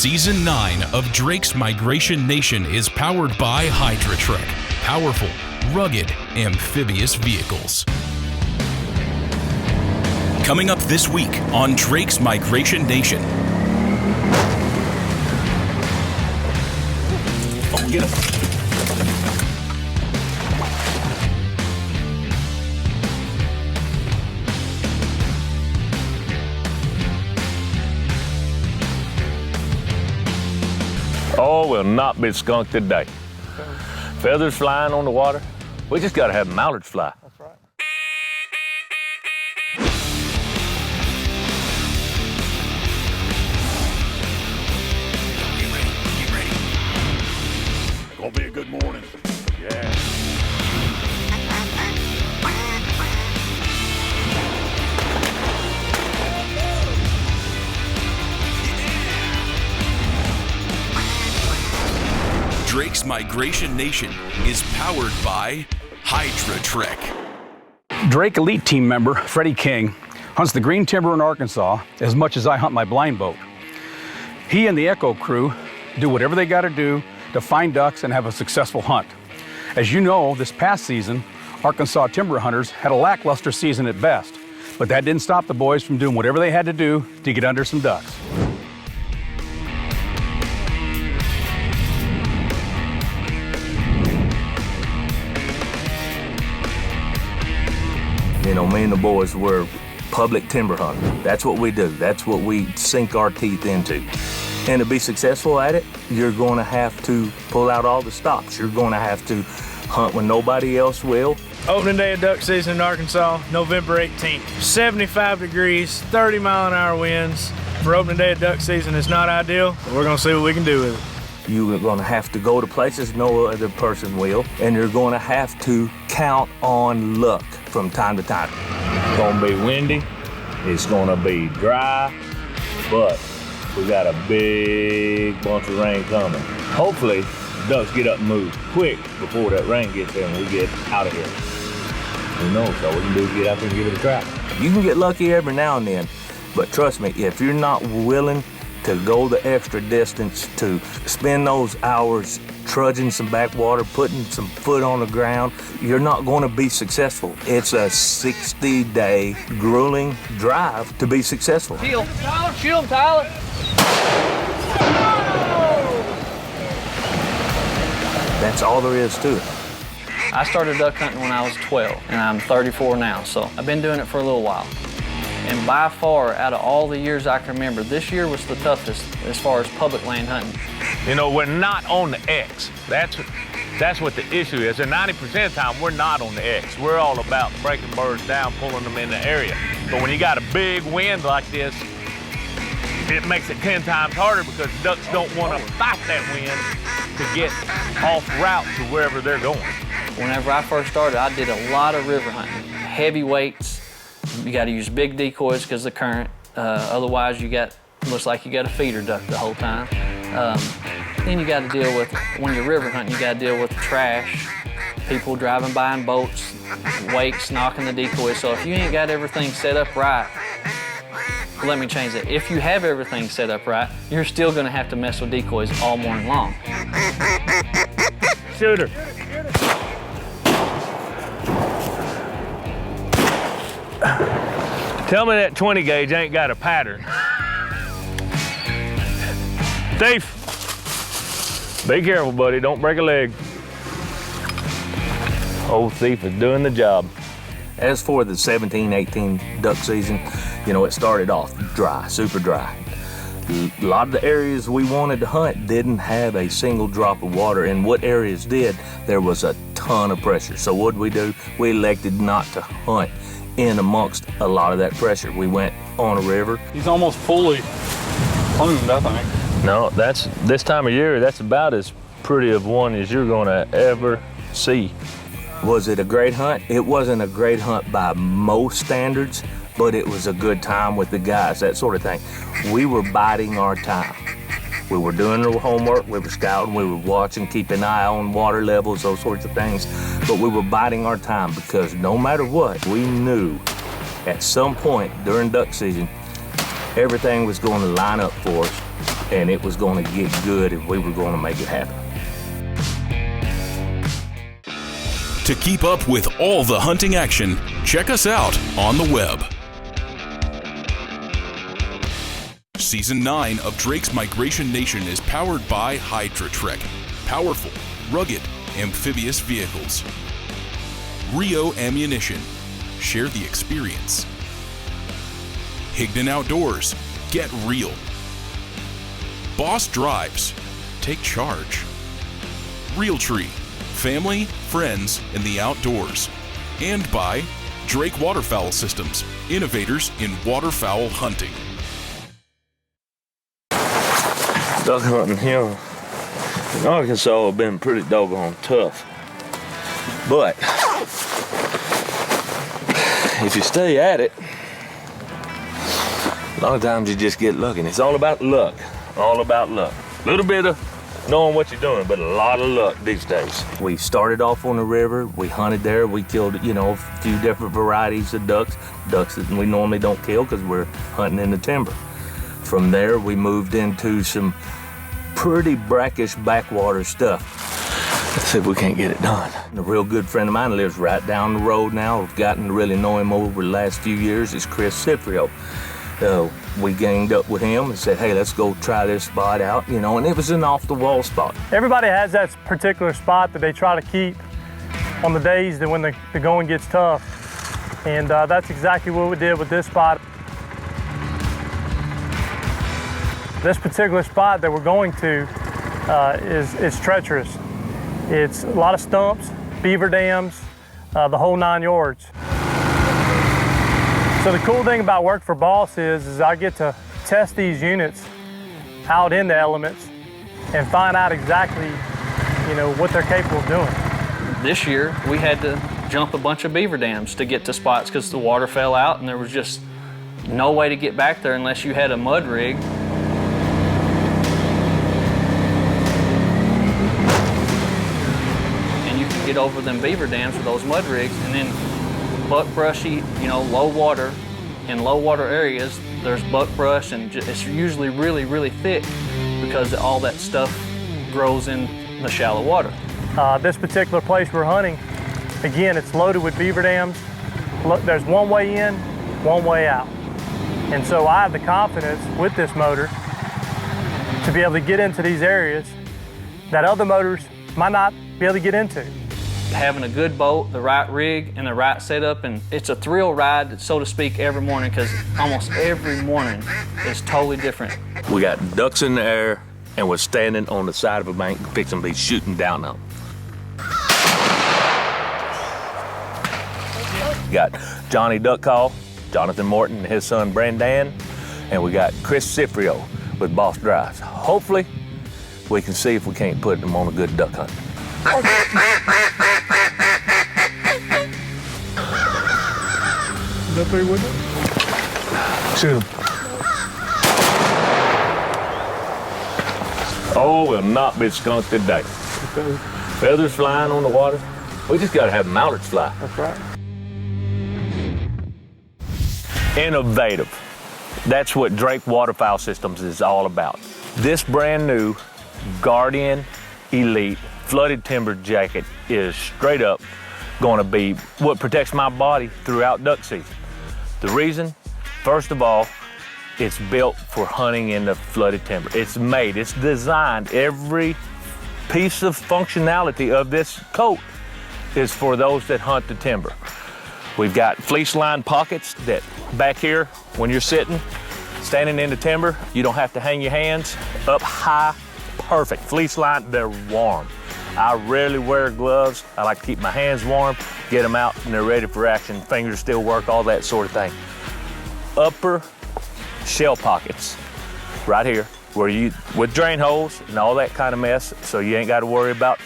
Season 9 of Drake's Migration Nation is powered by Hydra-Trek, powerful, rugged, amphibious vehicles. Coming up this week on Drake's Migration Nation. Oh, get him. Oh, we'll not be skunked today. Feathers flying on the water. We just gotta have mallards fly. That's right. Get ready. Gonna be a good morning. Yeah. Drake's Migration Nation is powered by Hydra-Trek. Drake Elite Team member Freddie King hunts the green timber in Arkansas as much as I hunt my blind boat. He and the Echo crew do whatever they got to do to find ducks and have a successful hunt. As you know, this past season, Arkansas timber hunters had a lackluster season at best, but that didn't stop the boys from doing whatever they had to do to get under some ducks. You know, me and the boys were public timber hunters. That's what we do. That's what we sink our teeth into. And to be successful at it, you're going to have to pull out all the stops. You're going to have to hunt when nobody else will. Opening day of duck season in Arkansas, November 18th. 75 degrees, 30-mile-an-hour winds. For opening day of duck season, it's not ideal, but we're going to see what we can do with it. You're going to have to go to places no other person will, and you're going to have to count on luck from time to time. It's going to be windy, it's going to be dry, but we got a big bunch of rain coming. Hopefully, ducks get up and move quick before that rain gets there and we get out of here. Who knows? All we can do is get out there and give it a try. You can get lucky every now and then, but trust me, if you're not willing to go the extra distance, to spend those hours trudging some backwater, putting some foot on the ground, you're not going to be successful. It's a 60-day grueling drive to be successful. Shield him, Tyler. That's all there is to it. I started duck hunting when I was 12, and I'm 34 now, so I've been doing it for a little while. And by far, out of all the years I can remember, this year was the toughest as far as public land hunting. You know, we're not on the X. That's what the issue is. And 90% of the time, we're not on the X. We're all about breaking birds down, pulling them in the area. But when you got a big wind like this, it makes it 10 times harder because ducks don't want to fight that wind to get off route to wherever they're going. Whenever I first started, I did a lot of river hunting, heavy weights. You got to use big decoys because of the current. Otherwise, looks like you got a feeder duck the whole time. Then you got to deal with, when you're river hunting, you got to deal with the trash, people driving by in boats, wakes, knocking the decoys. So if you ain't got everything set up right, let me change that. If you have everything set up right, you're still going to have to mess with decoys all morning long. Shoot her. Tell me that 20 gauge ain't got a pattern. Thief, be careful, buddy. Don't break a leg. Old Thief is doing the job. As for the 17-18 duck season, you know, it started off dry, super dry. A lot of the areas we wanted to hunt didn't have a single drop of water, and what areas did, there was a ton of pressure. So what did we do? We elected not to hunt in amongst a lot of that pressure. We went on a river. He's almost fully plumed, I think. No, that's this time of year, that's about as pretty of one as you're gonna ever see. Was it a great hunt? It wasn't a great hunt by most standards, but it was a good time with the guys, that sort of thing. We were biding our time. We were doing our homework, we were scouting, we were watching, keeping an eye on water levels, those sorts of things. But we were biding our time because no matter what, we knew at some point during duck season, everything was going to line up for us and it was going to get good if we were going to make it happen. To keep up with all the hunting action, check us out on the web. Season 9 of Drake's Migration Nation is powered by Hydra-Trek. Powerful, rugged, amphibious vehicles. Rio Ammunition. Share the experience. Higdon Outdoors. Get real. Boss Drives. Take charge. Realtree. Family, friends, and the outdoors. And by Drake Waterfowl Systems. Innovators in waterfowl hunting. Duck hunting here in Arkansas have been pretty doggone tough. But if you stay at it, a lot of times you just get lucky. And it's all about luck. All about luck. A little bit of knowing what you're doing, but a lot of luck these days. We started off on the river. We hunted there. We killed, a few different varieties of ducks that we normally don't kill because we're hunting in the timber. From there, we moved into some pretty brackish backwater stuff. Let's see if we can't get it done. A real good friend of mine lives right down the road now. I've gotten to really know him over the last few years. It's Chris Cifrio. We ganged up with him and said, hey, let's go try this spot out, and it was an off-the-wall spot. Everybody has that particular spot that they try to keep on the days that when the going gets tough. And that's exactly what we did with this spot. This particular spot that we're going to is treacherous. It's a lot of stumps, beaver dams, the whole 9 yards. So the cool thing about work for Boss is I get to test these units out in the elements and find out exactly, what they're capable of doing. This year, we had to jump a bunch of beaver dams to get to spots because the water fell out and there was just no way to get back there unless you had a mud rig. And you can get over them beaver dams with those mud rigs, and then buck brushy, low water. In low water areas, there's buck brush, and it's usually really, really thick because all that stuff grows in the shallow water. This particular place we're hunting, again, it's loaded with beaver dams. There's one way in, one way out. And so I have the confidence with this motor to be able to get into these areas that other motors might not be able to get into. Having a good boat, the right rig, and the right setup, and it's a thrill ride, so to speak, every morning, because almost every morning is totally different. We got ducks in the air, and we're standing on the side of a bank fixing to be shooting down on them. We got Johnny Duck Call, Jonathan Morton and his son Brandan, and we got Chris Cifrio with Boss Drives. Hopefully, we can see if we can't put them on a good duck hunt. Is that 3 with it? Shoot him. Oh, we'll not be skunked today. Okay. Feathers flying on the water. We just gotta have mallards fly. That's right. Innovative. That's what Drake Waterfowl Systems is all about. This brand new Guardian Elite flooded timber jacket is straight up gonna be what protects my body throughout duck season. The reason, first of all, it's built for hunting in the flooded timber. It's made, it's designed, every piece of functionality of this coat is for those that hunt the timber. We've got fleece-lined pockets that back here, when you're sitting, standing in the timber, you don't have to hang your hands up high, perfect. Fleece-lined, they're warm. I rarely wear gloves. I like to keep my hands warm, get them out, and they're ready for action. Fingers still work, all that sort of thing. Upper shell pockets, right here, where you, with drain holes and all that kind of mess, so you ain't got to worry about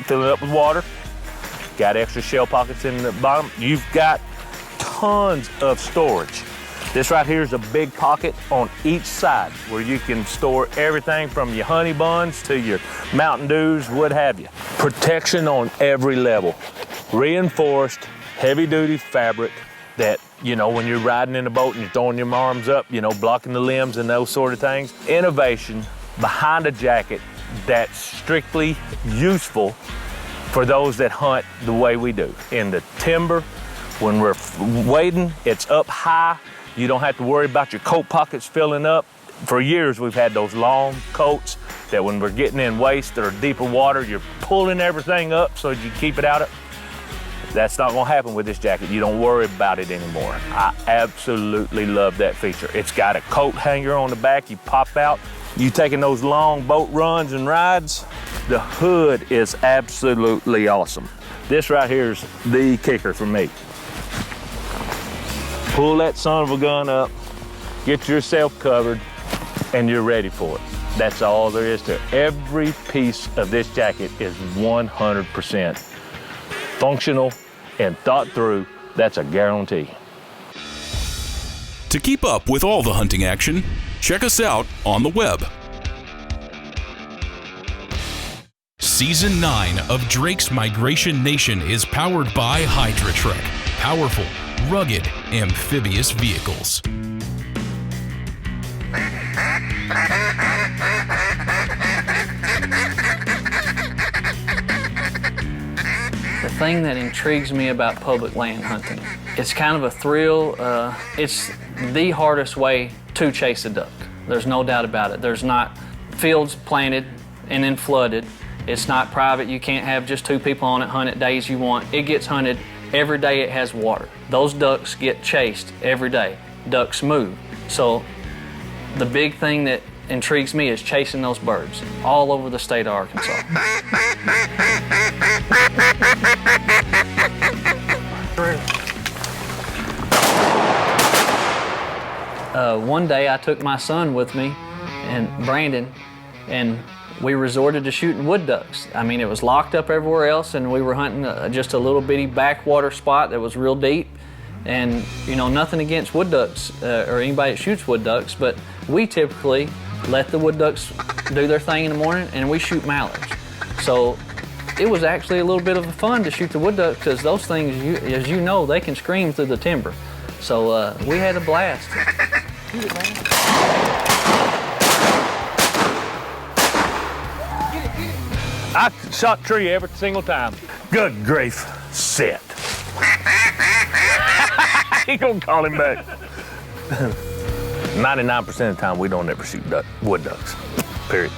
filling it up with water. Got extra shell pockets in the bottom. You've got tons of storage. This right here is a big pocket on each side where you can store everything from your honey buns to your Mountain Dews, what have you. Protection on every level. Reinforced, heavy-duty fabric that, when you're riding in a boat and you're throwing your arms up, blocking the limbs and those sort of things. Innovation behind a jacket that's strictly useful for those that hunt the way we do. In the timber, when we're wading, it's up high. You don't have to worry about your coat pockets filling up. For years, we've had those long coats that when we're getting in waist or deeper water, you're pulling everything up so you keep it out of. That's not gonna happen with this jacket. You don't worry about it anymore. I absolutely love that feature. It's got a coat hanger on the back, you pop out. You taking those long boat runs and rides, the hood is absolutely awesome. This right here is the kicker for me. Pull that son of a gun up, get yourself covered, and you're ready for it. That's all there is to it. Every piece of this jacket is 100% functional and thought through. That's a guarantee. To keep up with all the hunting action, check us out on the web. Season 9 of Drake's Migration Nation is powered by Hydra-Trek. Powerful, rugged, amphibious vehicles. The thing that intrigues me about public land hunting, it's kind of a thrill. It's the hardest way to chase a duck. There's no doubt about it. There's not fields planted and then flooded. It's not private. You can't have just 2 people on it, hunt it days you want. It gets hunted every day it has water. Those ducks get chased every day. Ducks move. So the big thing that intrigues me is chasing those birds all over the state of Arkansas. One day I took my son with me and Brandon, and we resorted to shooting wood ducks. I mean, it was locked up everywhere else, and we were hunting just a little bitty backwater spot that was real deep. And you know, nothing against wood ducks or anybody that shoots wood ducks, but we typically let the wood ducks do their thing in the morning, and we shoot mallards. So it was actually a little bit of fun to shoot the wood ducks, because those things, as you know, they can scream through the timber. So we had a blast. I shot tree every single time. Good grief, sit. He gonna call him back. 99% of the time, we don't ever shoot wood ducks, period.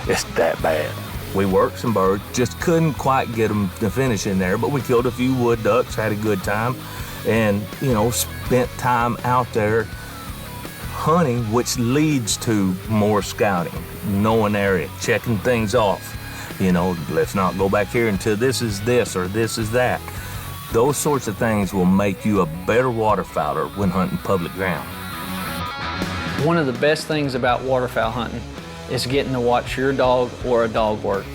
It's that bad. We worked some birds, just couldn't quite get them to finish in there, but we killed a few wood ducks, had a good time, and, you know, spent time out there hunting, which leads to more scouting, knowing area, checking things off. You know, let's not go back here until this is this or this is that. Those sorts of things will make you a better waterfowler when hunting public ground. One of the best things about waterfowl hunting is getting to watch your dog or a dog work.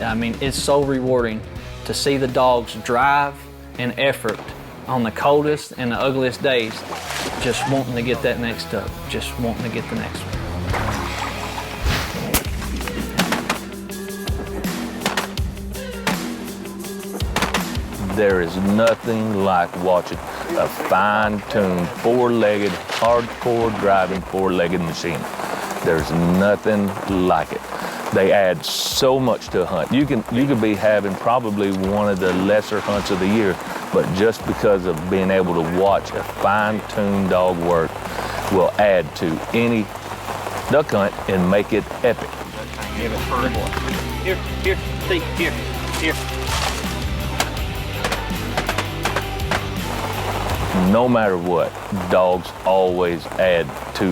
I mean, it's so rewarding to see the dog's drive and effort on the coldest and the ugliest days, just wanting to get that next duck, just wanting to get the next one. There is nothing like watching a fine-tuned, four-legged, hardcore driving four-legged machine. There's nothing like it. They add so much to a hunt. You could be having probably one of the lesser hunts of the year, but just because of being able to watch a fine-tuned dog work will add to any duck hunt and make it epic. Here, see, here. No matter what, dogs always add to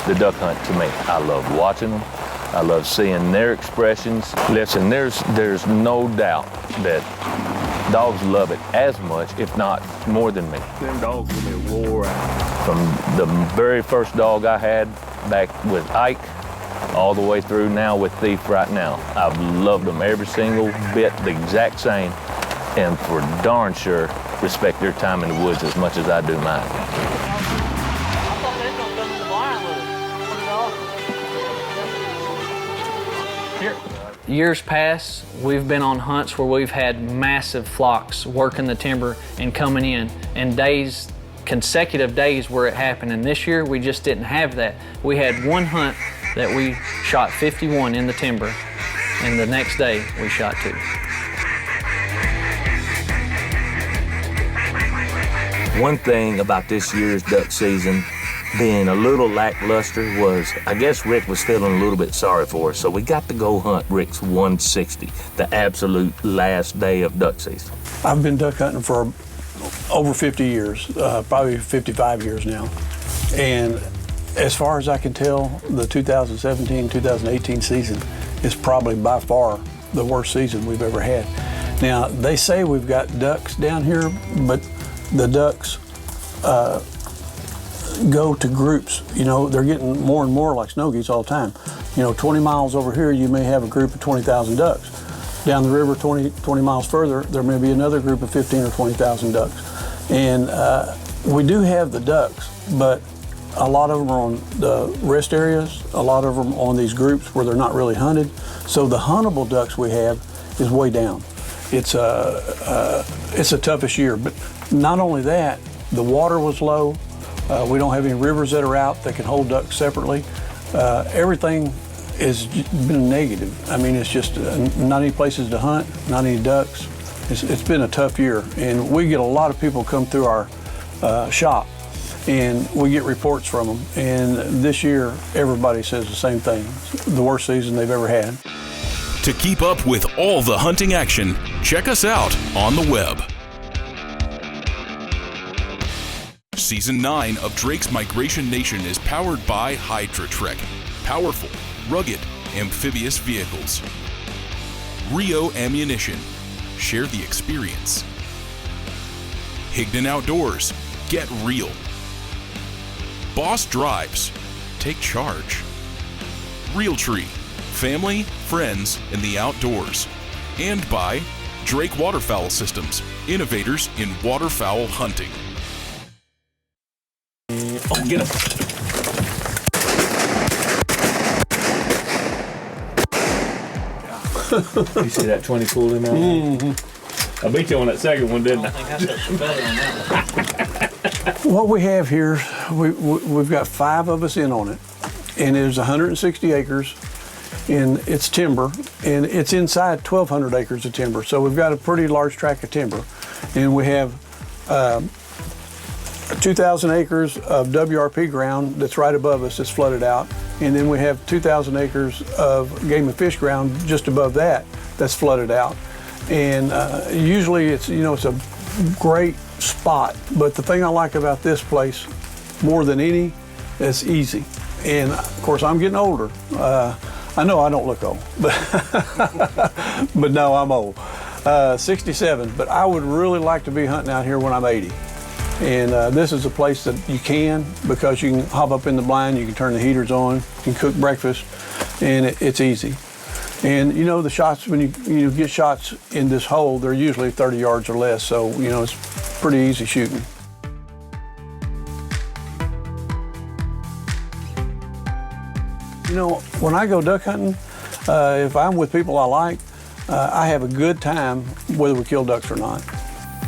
the duck hunt to me. I love watching them. I love seeing their expressions. Listen, there's no doubt that dogs love it as much, if not more than me. Them dogs give me a roar out. From the very first dog I had back with Ike, all the way through now with Thief right now. I've loved them every single bit the exact same, and for darn sure respect their time in the woods as much as I do mine. Years past, we've been on hunts where we've had massive flocks working the timber and coming in, and consecutive days where it happened. And this year, we just didn't have that. We had one hunt that we shot 51 in the timber, and the next day we shot 2. One thing about this year's duck season being a little lackluster was, I guess Rick was feeling a little bit sorry for us, so we got to go hunt Rick's 160, the absolute last day of duck season. I've been duck hunting for over 50 years, probably 55 years now. And as far as I can tell, the 2017-2018 season is probably by far the worst season we've ever had. Now, they say we've got ducks down here, but the ducks go to groups. You know, they're getting more and more like snow geese all the time. You know, 20 miles over here, you may have a group of 20,000 ducks. Down the river 20 miles further, there may be another group of 15 or 20,000 ducks. And we do have the ducks, but a lot of them are on the rest areas, a lot of them on these groups where they're not really hunted. So the huntable ducks we have is way down. It's the toughest year, but not only that, the water was low. We don't have any rivers that are out that can hold ducks separately. Everything has been negative. I mean, it's just not any places to hunt, not any ducks. It's been a tough year, and we get a lot of people come through our shop, and we get reports from them. And this year, everybody says the same thing. It's the worst season they've ever had. To keep up with all the hunting action, check us out on the web. Season 9 of Drake's Migration Nation is powered by Hydra-Trek. Powerful, rugged, amphibious vehicles. Rio Ammunition. Share the experience. Higdon Outdoors. Get real. Boss Drives. Take charge. Realtree. Family, friends, and the outdoors. And by Drake Waterfowl Systems. Innovators in waterfowl hunting. Oh, get him. You see that 20 pull him out? Mm-hmm. I beat you on that second one, didn't I? I think I touched the belly on that one. What we have here, we've got 5 of us in on it, and there's 160 acres, and it's timber, and it's inside 1,200 acres of timber. So we've got a pretty large tract of timber, and we have 2,000 acres of WRP ground that's right above us that's flooded out, and then we have 2,000 acres of game and fish ground just above that that's flooded out. And usually it's a great spot, but the thing I like about this place more than any, it's easy. And of course I'm getting older. I know I don't look old, but no, I'm old. 67, but I would really like to be hunting out here when I'm 80. And this is a place that you can, because you can hop up in the blind, you can turn the heaters on, you can cook breakfast, and it's easy. And you know, the shots, when you get shots in this hole, they're usually 30 yards or less, so it's pretty easy shooting. You know, when I go duck hunting, if I'm with people I like, I have a good time whether we kill ducks or not.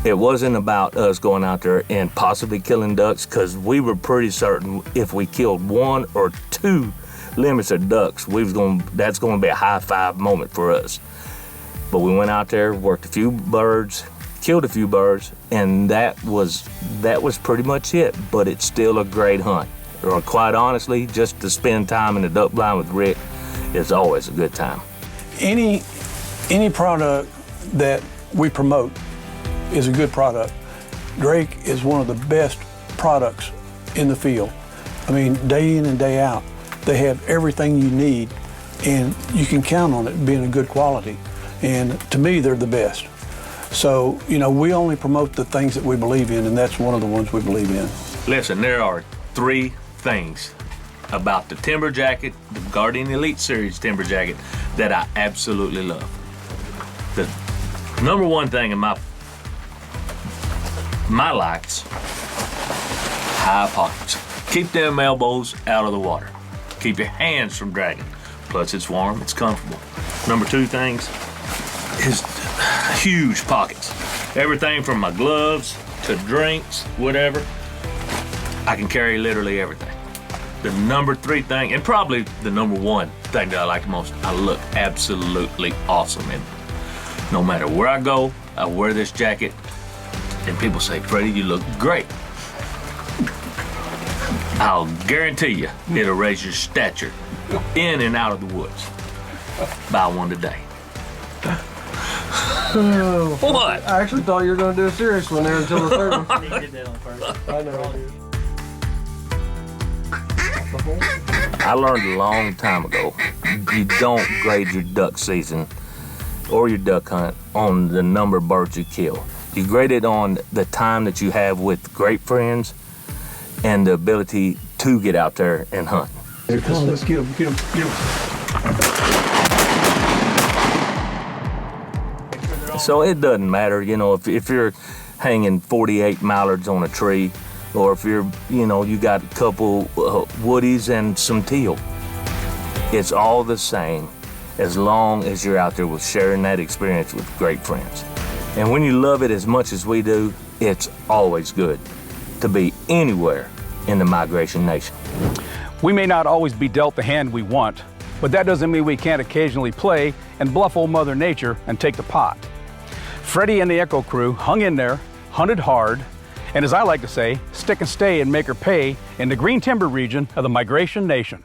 It wasn't about us going out there and possibly killing ducks, because we were pretty certain if we killed 1 or 2 limits of ducks, that's going to be a high five moment for us. But we went out there, worked a few birds, killed a few birds, and that was pretty much it. But it's still a great hunt. Or quite honestly, just to spend time in the duck blind with Rick is always a good time. Any product that we promote is a good product. Drake is one of the best products in the field. I mean, day in and day out, they have everything you need, and you can count on it being a good quality. And to me, they're the best. So, we only promote the things that we believe in, and that's one of the ones we believe in. Listen, there are 3 things about the Timber Jacket, the Guardian Elite Series Timber Jacket, that I absolutely love. The number one thing in my likes, high pockets. Keep them elbows out of the water. Keep your hands from dragging. Plus it's warm, it's comfortable. Number 2 things is huge pockets. Everything from my gloves to drinks, whatever. I can carry literally everything. the number 3 thing, and probably the number 1 thing that I like the most, I look absolutely awesome in it. No matter where I go, I wear this jacket, and people say, Freddie, you look great. I'll guarantee you it'll raise your stature in and out of the woods. Buy one today. What? I actually thought you were going to do a serious one there until the third one. I did that on first. I know. I learned a long time ago, you don't grade your duck season or your duck hunt on the number of birds you kill. You grade it on the time that you have with great friends and the ability to get out there and hunt. Come on, let's get him, get him, get him. So it doesn't matter, you know, if you're hanging 48 mallards on a tree, or if you're, you know, you got a couple woodies and some teal. It's all the same as long as you're out there with sharing that experience with great friends. And when you love it as much as we do, it's always good to be anywhere in the Migration Nation. We may not always be dealt the hand we want, but that doesn't mean we can't occasionally play and bluff old Mother Nature and take the pot. Freddie and the Echo crew hung in there, hunted hard, and as I like to say, stick and stay and make her pay in the green timber region of the Migration Nation.